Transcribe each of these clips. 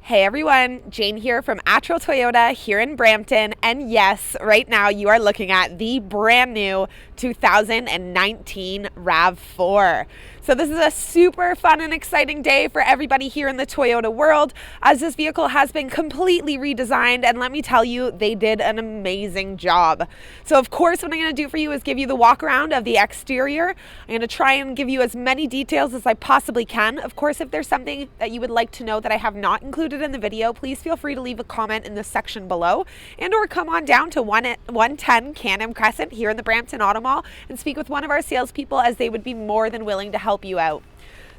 Hey everyone, Jane here from Attrell Toyota here in Brampton, and yes, right now you are looking at the brand new 2019 RAV4. So this is a super fun and exciting day for everybody here in the Toyota world, as this vehicle has been completely redesigned, and let me tell you, they did an amazing job. So of course, what I'm going to do for you is give you the walk around of the exterior. I'm going to try and give you as many details as I possibly can. Of course, if there's something that you would like to know that I have not included in the video, please feel free to leave a comment in the section below, and or come on down to 110 Canham Crescent here in the Brampton Auto Mall and speak with one of our salespeople, as they would be more than willing to help you out.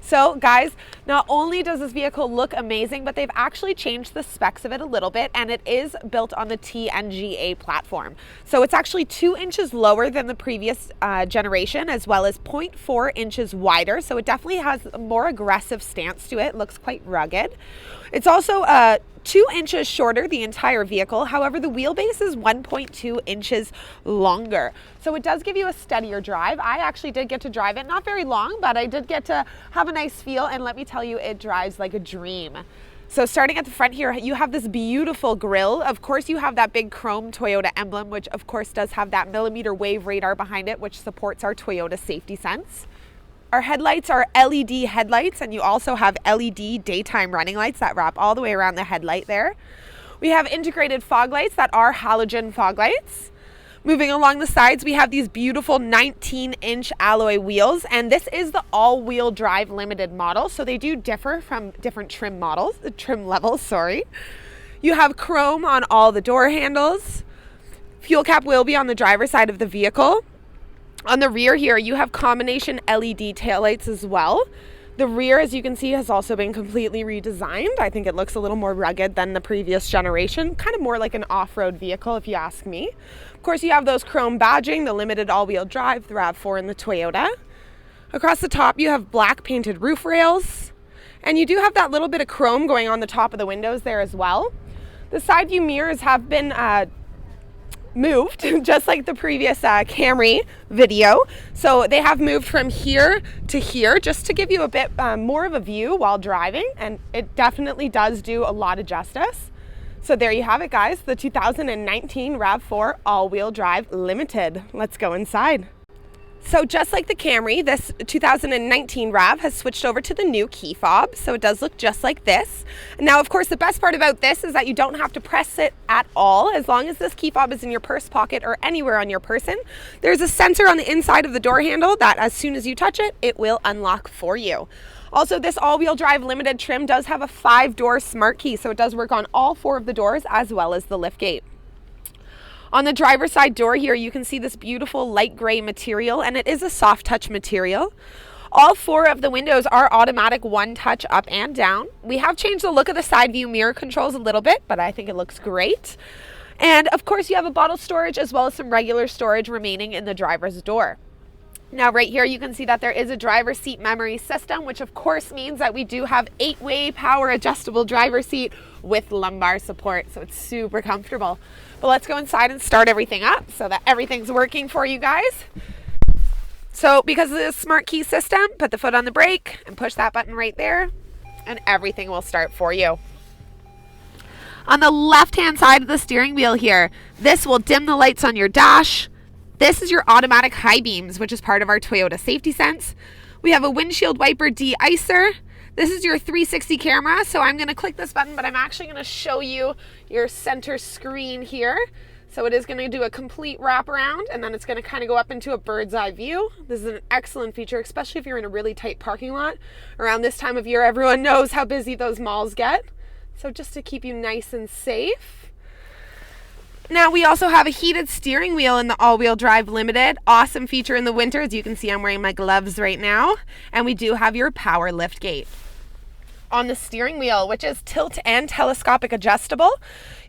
So guys, not only does this vehicle look amazing, but they've actually changed the specs of it a little bit, and it is built on the TNGA platform. So it's actually 2 inches lower than the previous generation, as well as 0.4 inches wider. So it definitely has a more aggressive stance to it. It looks quite rugged. It's also 2 inches shorter, the entire vehicle. However, the wheelbase is 1.2 inches longer. So it does give you a steadier drive. I actually did get to drive it, not very long, but I did get to have a nice feel, and let me tell you, it drives like a dream. So starting at the front here, you have this beautiful grille. Of course, you have that big chrome Toyota emblem, which of course does have that millimeter wave radar behind it, which supports our Toyota safety sense. Our headlights are LED headlights, and you also have LED daytime running lights that wrap all the way around the headlight there. We have integrated fog lights that are halogen fog lights. Moving along the sides, we have these beautiful 19-inch alloy wheels, and this is the all-wheel drive limited model, so they do differ from different trim levels. You have chrome on all the door handles. Fuel cap will be on the driver's side of the vehicle. On the rear here, you have combination LED taillights as well. The rear, as you can see, has also been completely redesigned. I think it looks a little more rugged than the previous generation, kind of more like an off-road vehicle if you ask me. Of course, you have those chrome badging, the limited all-wheel drive, the RAV4 and the Toyota. Across the top, you have black painted roof rails, and you do have that little bit of chrome going on the top of the windows there as well. The side view mirrors have been moved, just like the previous Camry video. So they have moved from here to here, just to give you a bit more of a view while driving, and it definitely does do a lot of justice. So there you have it, guys, the 2019 RAV4 all-wheel drive limited. Let's go inside. So just like the Camry, this 2019 RAV has switched over to the new key fob, so it does look just like this. Now, of course, the best part about this is that you don't have to press it at all. As long as this key fob is in your purse pocket or anywhere on your person, there's a sensor on the inside of the door handle that as soon as you touch it, it will unlock for you. Also, this all-wheel drive limited trim does have a 5-door smart key, so it does work on all 4 of the doors as well as the liftgate. On the driver's side door here, you can see this beautiful light gray material, and it is a soft touch material. All 4 of the windows are automatic one-touch up and down. We have changed the look of the side view mirror controls a little bit, but I think it looks great. And of course, you have a bottle storage as well as some regular storage remaining in the driver's door. Now right here, you can see that there is a driver's seat memory system, which of course means that we do have 8-way power adjustable driver's seat with lumbar support, so it's super comfortable. But let's go inside and start everything up so that everything's working for you guys. So because of the smart key system, put the foot on the brake and push that button right there, and everything will start for you. On the left-hand side of the steering wheel here, this will dim the lights on your dash. This is your automatic high beams, which is part of our Toyota safety sense. We have a windshield wiper de-icer. This is your 360 camera, so I'm going to click this button, but I'm actually going to show you your center screen here. So it is going to do a complete wraparound, and then it's going to kind of go up into a bird's eye view. This is an excellent feature, especially if you're in a really tight parking lot. Around this time of year, everyone knows how busy those malls get. So just to keep you nice and safe. Now we also have a heated steering wheel in the all-wheel drive limited. Awesome feature in the winter. As you can see, I'm wearing my gloves right now. And we do have your power lift gate. On the steering wheel, which is tilt and telescopic adjustable,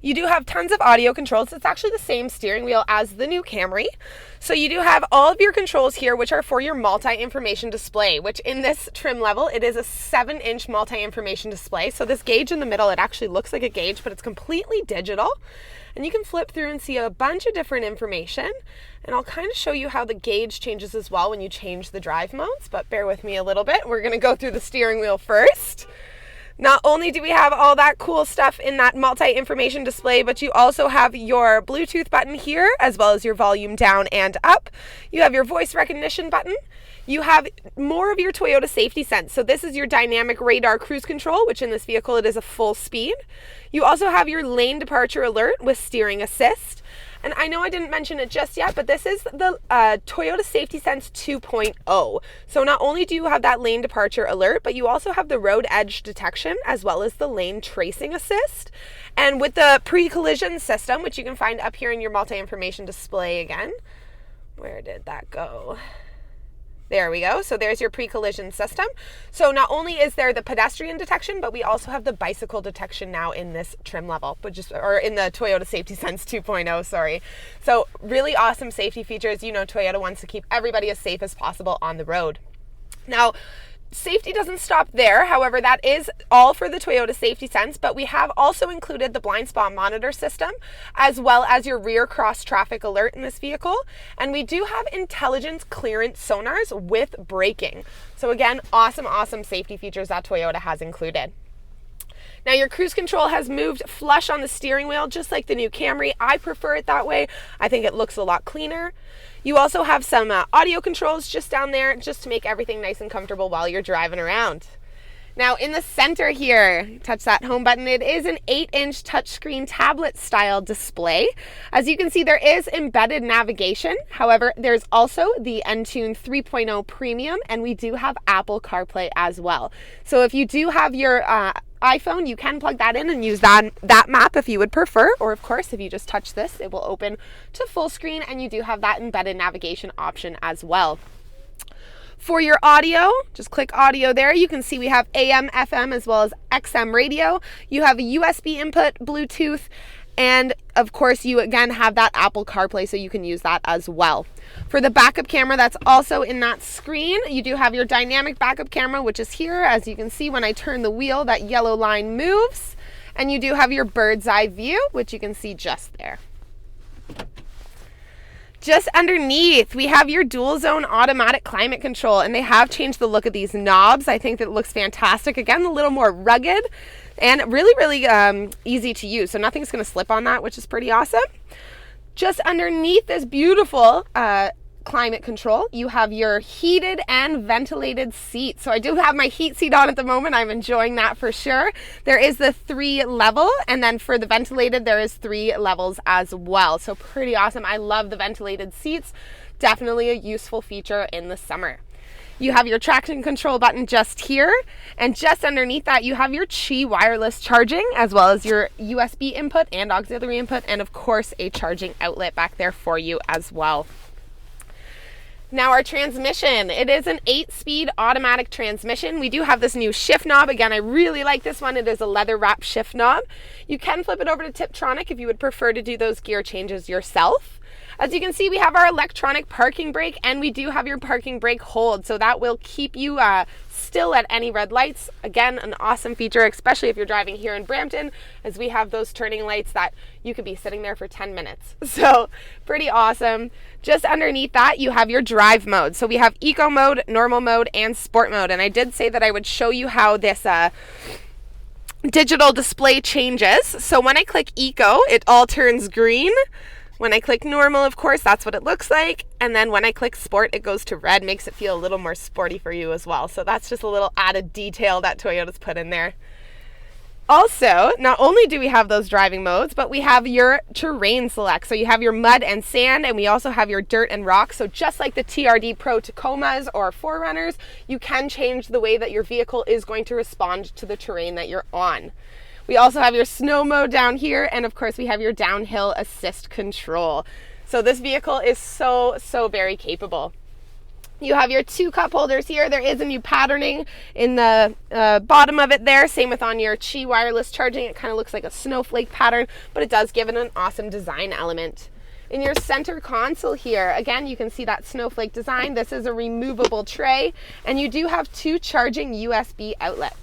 you do have tons of audio controls. It's actually the same steering wheel as the new Camry. So you do have all of your controls here, which are for your multi-information display, which in this trim level, it is a 7-inch multi-information display. So this gauge in the middle, it actually looks like a gauge, but it's completely digital. And you can flip through and see a bunch of different information. And I'll kind of show you how the gauge changes as well when you change the drive modes, but bear with me a little bit. We're going to go through the steering wheel first. Not only do we have all that cool stuff in that multi-information display, but you also have your Bluetooth button here, as well as your volume down and up. You have your voice recognition button. You have more of your Toyota safety sense. So this is your dynamic radar cruise control, which in this vehicle, it is a full speed. You also have your lane departure alert with steering assist. And I know I didn't mention it just yet, but this is the Toyota Safety Sense 2.0. So not only do you have that lane departure alert, but you also have the road edge detection as well as the lane tracing assist. And with the pre-collision system, which you can find up here in your multi-information display again. Where did that go? There we go. So there's your pre-collision system. So not only is there the pedestrian detection, but we also have the bicycle detection now in this trim level, or in the Toyota Safety Sense 2.0, sorry. So really awesome safety features. You know, Toyota wants to keep everybody as safe as possible on the road. Now, safety doesn't stop there. However, that is all for the Toyota Safety Sense, but we have also included the blind spot monitor system, as well as your rear cross traffic alert in this vehicle. And we do have intelligence clearance sonars with braking. So again, awesome safety features that Toyota has included. Now your cruise control has moved flush on the steering wheel, just like the new Camry. I prefer it that way. I think it looks a lot cleaner. You also have some audio controls just down there, just to make everything nice and comfortable while you're driving around. Now in the center here, touch that home button, it is an 8-inch touchscreen tablet style display. As you can see, there is embedded navigation. However, there's also the Entune 3.0 Premium, and we do have Apple CarPlay as well. So if you do have your iPhone, you can plug that in and use that map if you would prefer, or of course if you just touch this, it will open to full screen, and you do have that embedded navigation option as well. For your audio, just click audio there. You can see we have AM, FM, as well as XM radio. You have a USB input, Bluetooth, and of course you again have that Apple CarPlay, so you can use that as well. For the backup camera, that's also in that screen. You do have your dynamic backup camera, which is here. As you can see, when I turn the wheel, that yellow line moves. And you do have your bird's eye view, which you can see just there. Just underneath, we have your dual zone automatic climate control, and they have changed the look of these knobs. I think that it looks fantastic. Again, a little more rugged and really easy to use. So nothing's going to slip on that, which is pretty awesome. Just underneath this beautiful climate control, you have your heated and ventilated seats. So I do have my heat seat on at the moment. I'm enjoying that for sure. There is the 3 level, and then for the ventilated, there is 3 levels as well. So pretty awesome. I love the ventilated seats. Definitely a useful feature in the summer. You have your traction control button just here, and just underneath that you have your Qi wireless charging, as well as your USB input and auxiliary input, and of course a charging outlet back there for you as well. Now our transmission, it is an 8-speed automatic transmission. We do have this new shift knob. Again, I really like this one. It is a leather wrap shift knob. You can flip it over to Tiptronic if you would prefer to do those gear changes yourself. As you can see, we have our electronic parking brake, and we do have your parking brake hold. So that will keep you still at any red lights. Again, an awesome feature, especially if you're driving here in Brampton, as we have those turning lights that you could be sitting there for 10 minutes. So pretty awesome. Just underneath that, you have your drive mode. So we have eco mode, normal mode, and sport mode. And I did say that I would show you how this digital display changes. So when I click eco, it all turns green. When I click normal, of course, that's what it looks like. And then when I click sport, it goes to red, makes it feel a little more sporty for you as well. So that's just a little added detail that Toyota's put in there. Also, not only do we have those driving modes, but we have your terrain select. So you have your mud and sand, and we also have your dirt and rock. So just like the TRD Pro Tacomas or 4Runners, you can change the way that your vehicle is going to respond to the terrain that you're on. We also have your snow mode down here, and of course we have your downhill assist control. So this vehicle is so very capable. You have your 2 cup holders here. There is a new patterning in the bottom of it there. Same with on your Qi wireless charging. It kind of looks like a snowflake pattern, but it does give it an awesome design element. In your center console here, again, you can see that snowflake design. This is a removable tray, and you do have 2 charging USB outlets.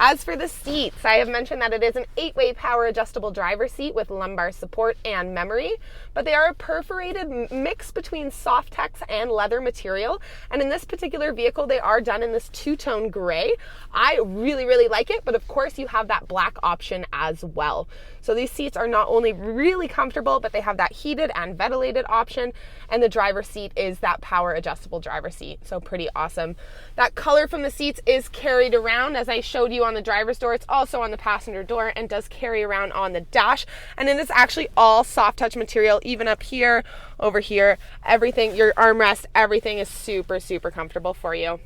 As for the seats, I have mentioned that it is an 8-way power adjustable driver seat with lumbar support and memory, but they are a perforated mix between softex and leather material. And in this particular vehicle, they are done in this two-tone gray. I really, really like it, but of course you have that black option as well. So these seats are not only really comfortable, but they have that heated and ventilated option, and the driver seat is that power adjustable driver seat. So pretty awesome. That color from the seats is carried around, as I showed you on the driver's door. It's also on the passenger door and does carry around on the dash. And it is actually all soft touch material, even up here, over here, everything, your armrest, everything is super, super comfortable for you.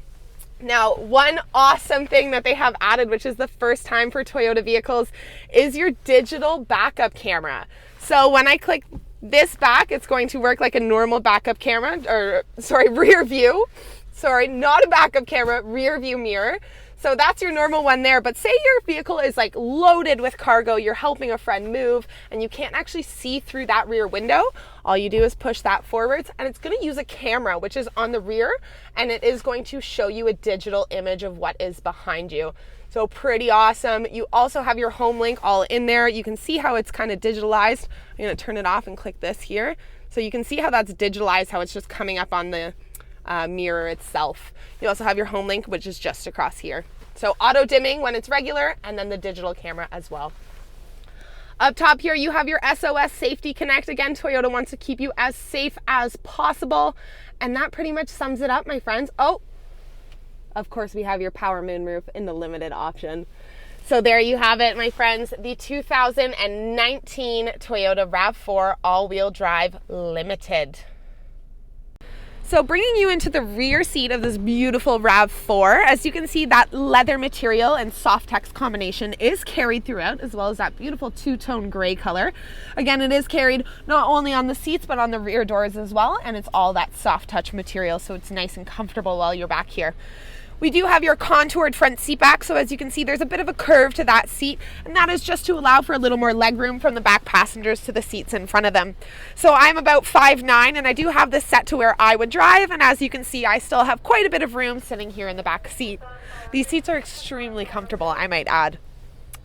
Now, one awesome thing that they have added, which is the first time for Toyota vehicles, is your digital backup camera. So when I click this back, it's going to work like a normal backup camera, or sorry, rear view. Sorry, not a backup camera, rear view mirror. So that's your normal one there. But say your vehicle is like loaded with cargo, you're helping a friend move, and you can't actually see through that rear window. All you do is push that forwards, and it's going to use a camera, which is on the rear, and it is going to show you a digital image of what is behind you. So pretty awesome. You also have your homelink all in there. You can see how it's kind of digitalized. I'm going to turn it off and click this here. So you can see how that's digitalized, how it's just coming up on the mirror itself. You also have your homelink, which is just across here. So auto dimming when it's regular, and then the digital camera as well. Up top here, you have your SOS Safety Connect. Again, Toyota wants to keep you as safe as possible. And that pretty much sums it up, my friends. Oh, of course, we have your power moonroof in the limited option. So there you have it, my friends, the 2019 Toyota RAV4 all-wheel drive limited. So bringing you into the rear seat of this beautiful RAV4, as you can see, that leather material and softex combination is carried throughout, as well as that beautiful two-tone gray color. Again, it is carried not only on the seats, but on the rear doors as well, and it's all that soft touch material, so it's nice and comfortable while you're back here. We do have your contoured front seat back, so as you can see, there's a bit of a curve to that seat, and that is just to allow for a little more leg room from the back passengers to the seats in front of them. So I'm about 5'9", and I do have this set to where I would drive, and as you can see, I still have quite a bit of room sitting here in the back seat. These seats are extremely comfortable, I might add.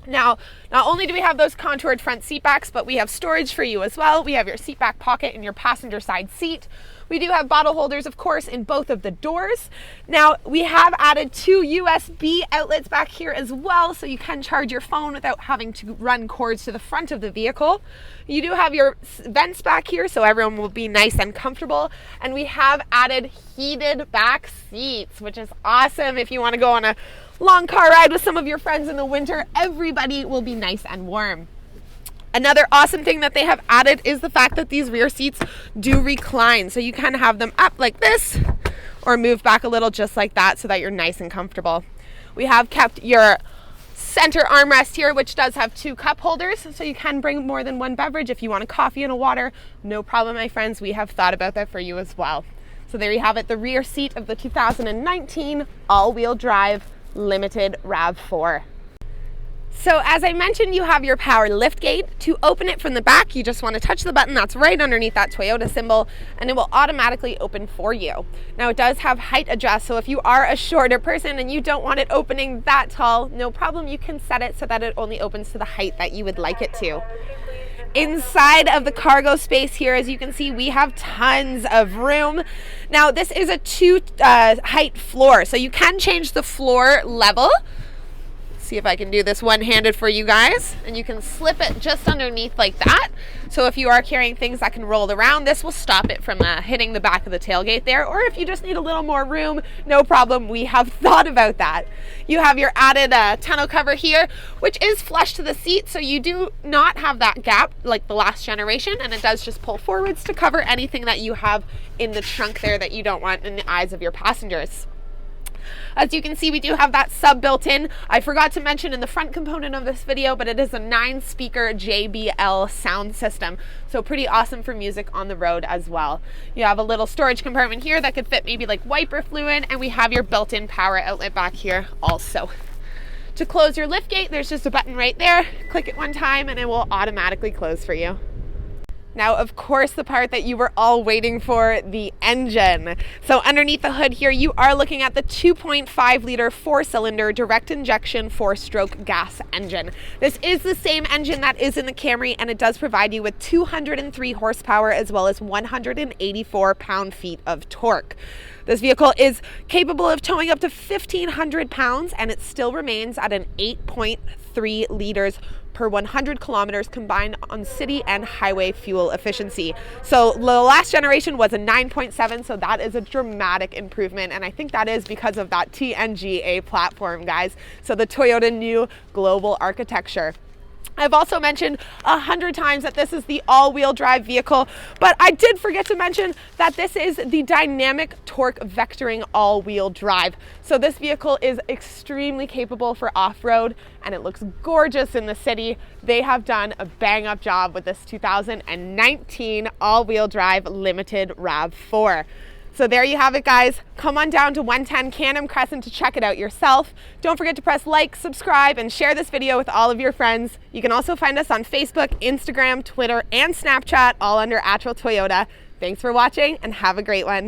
Now, not only do we have those contoured front seat backs, but we have storage for you as well. We have your seat back pocket in your passenger side seat. We do have bottle holders, of course, in both of the doors. Now, we have added 2 USB outlets back here as well, so you can charge your phone without having to run cords to the front of the vehicle. You do have your vents back here, so everyone will be nice and comfortable. And we have added heated back seats, which is awesome if you want to go on a long car ride with some of your friends in the winter. Everybody will be nice and warm. Another awesome thing that they have added is the fact that these rear seats do recline. So you can have them up like this or move back a little just like that so that you're nice and comfortable. We have kept your center armrest here, which does have 2 cup holders. So you can bring more than one beverage if you want a coffee and a water. No problem, my friends. We have thought about that for you as well. So there you have it, the rear seat of the 2019 all-wheel drive limited RAV4. So as I mentioned, you have your power lift gate. To open it from the back, you just want to touch the button that's right underneath that Toyota symbol, and it will automatically open for you. Now, it does have height adjust, so if you are a shorter person and you don't want it opening that tall, no problem, you can set it so that it only opens to the height that you would like it to. Inside of the cargo space here, as you can see, we have tons of room. Now, this is a 2 height floor, so you can change the floor level. See if I can do this one-handed for you guys, and you can slip it just underneath like that. So if you are carrying things that can roll around, this will stop it from hitting the back of the tailgate there. Or if you just need a little more room, no problem, we have thought about that. You have your added tonneau cover here, which is flush to the seat, so you do not have that gap like the last generation, and it does just pull forwards to cover anything that you have in the trunk there that you don't want in the eyes of your passengers. As you can see, we do have that sub built in. I forgot to mention in the front component of this video, but it is a 9-speaker JBL sound system. So pretty awesome for music on the road as well. You have a little storage compartment here that could fit maybe like wiper fluid, and we have your built-in power outlet back here also. To close your lift gate, there's just a button right there. Click it one time and it will automatically close for you. Now, of course, the part that you were all waiting for, the engine. So underneath the hood here, you are looking at the 2.5 liter 4-cylinder direct injection 4-stroke gas engine. This is the same engine that is in the Camry, and it does provide you with 203 horsepower as well as 184 pound-feet of torque. This vehicle is capable of towing up to 1,500 pounds, and it still remains at an 8.3 liters per 100 kilometers combined on city and highway fuel efficiency. So the last generation was a 9.7, so that is a dramatic improvement, and I think that is because of that TNGA platform, guys. So the Toyota new global architecture. I've also mentioned 100 times that this is the all-wheel drive vehicle, but I did forget to mention that this is the dynamic torque vectoring all-wheel drive. So this vehicle is extremely capable for off-road, and it looks gorgeous in the city. They have done a bang-up job with this 2019 all-wheel drive limited RAV4. So there you have it, guys. Come on down to 110 Canham Crescent to check it out yourself. Don't forget to press like, subscribe, and share this video with all of your friends. You can also find us on Facebook, Instagram, Twitter, and Snapchat, all under Attrell Toyota. Thanks for watching, and have a great one.